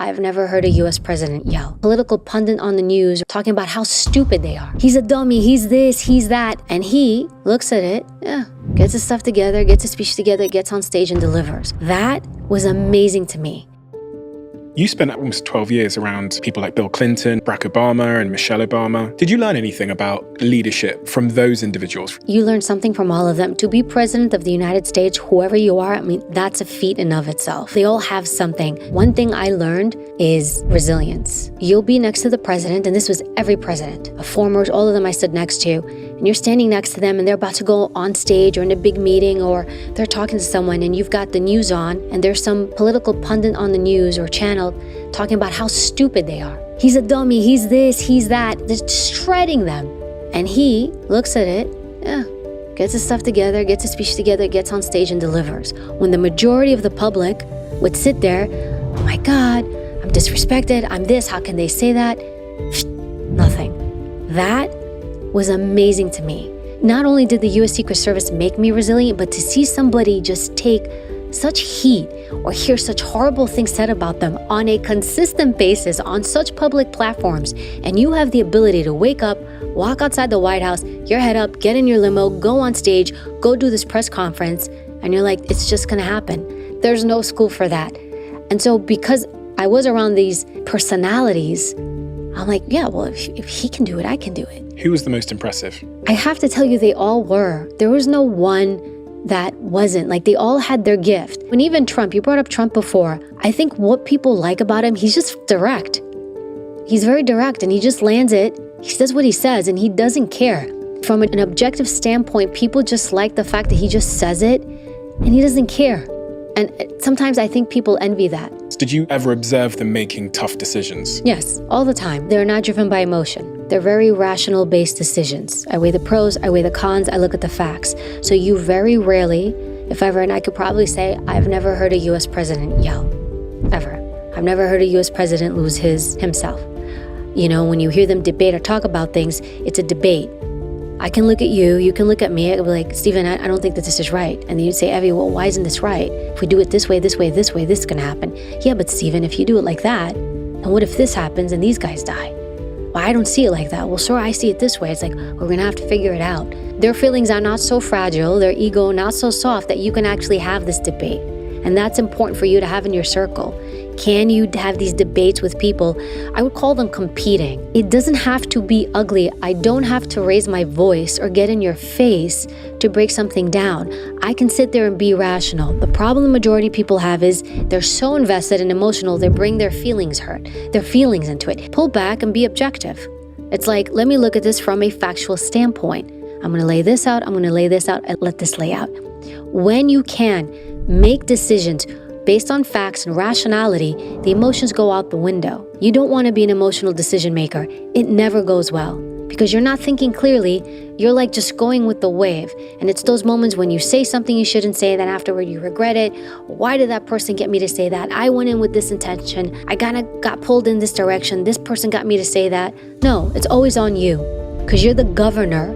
I've never heard a U.S. president yell. Political pundit on the news talking about how stupid they are. He's a dummy, he's this, he's that. And he looks at it, gets his stuff together, gets his speech together, gets on stage and delivers. That was amazing to me. You spent almost 12 years around people like Bill Clinton, Barack Obama, and Michelle Obama. Did you learn anything about leadership from those individuals? You learn something from all of them. To be president of the United States, whoever you are, I mean, that's a feat in of itself. They all have something. One thing I learned is resilience. You'll be next to the president, and this was every president, a former, all of them I stood next to, and you're standing next to them and they're about to go on stage or in a big meeting or they're talking to someone and you've got the news on and there's some political pundit on the news or channel talking about how stupid they are. He's a dummy, he's this, he's that. They're shredding them. And he looks at it, gets his stuff together, gets his speech together, gets on stage and delivers. When the majority of the public would sit there, oh my God, I'm disrespected, I'm this, how can they say that? Nothing. That was amazing to me. Not only did the U.S. Secret Service make me resilient, but to see somebody just take such heat or hear such horrible things said about them on a consistent basis on such public platforms, and you have the ability to wake up, walk outside the White House, your head up, get in your limo, go on stage, go do this press conference, and you're like, it's just gonna happen. There's no school for that. And so because I was around these personalities, I'm like, yeah, well, if he can do it, I can do it. Who was the most impressive? I have to tell you, they all were. There was no one that wasn't. Like, they all had their gift. And even Trump, you brought up Trump before. I think what people like about him, he's just direct. He's very direct and he just lands it. He says what he says and he doesn't care. From an objective standpoint, people just like the fact that he just says it and he doesn't care. And sometimes I think people envy that. Did you ever observe them making tough decisions? Yes, all the time. They're not driven by emotion. They're very rational-based decisions. I weigh the pros, I weigh the cons, I look at the facts. So you very rarely, if ever, and I could probably say, I've never heard a U.S. president yell, ever. I've never heard a U.S. president lose himself. You know, when you hear them debate or talk about things, it's a debate. I can look at you, you can look at me, I'll be like, Stephen, I don't think that this is right. And then you'd say, Evy, well, why isn't this right? If we do it this way, this way, this way, this is gonna happen. Yeah, but Stephen, if you do it like that, and what if this happens and these guys die? Well, I don't see it like that. Well, sure, I see it this way. It's like, we're gonna have to figure it out. Their feelings are not so fragile, their ego not so soft that you can actually have this debate. And that's important for you to have in your circle. Can you have these debates with people? I would call them competing. It doesn't have to be ugly. I don't have to raise my voice or get in your face to break something down. I can sit there and be rational. The problem the majority of people have is they're so invested and emotional, they bring their feelings into it. Pull back and be objective. It's like, let me look at this from a factual standpoint. I'm gonna lay this out, and let this lay out. When you can make decisions based on facts and rationality, the emotions go out the window. You don't want to be an emotional decision maker. It never goes well because you're not thinking clearly. You're like just going with the wave. And it's those moments when you say something you shouldn't say, then afterward you regret it. Why did that person get me to say that? I went in with this intention. I got pulled in this direction. This person got me to say that. No, it's always on you because you're the governor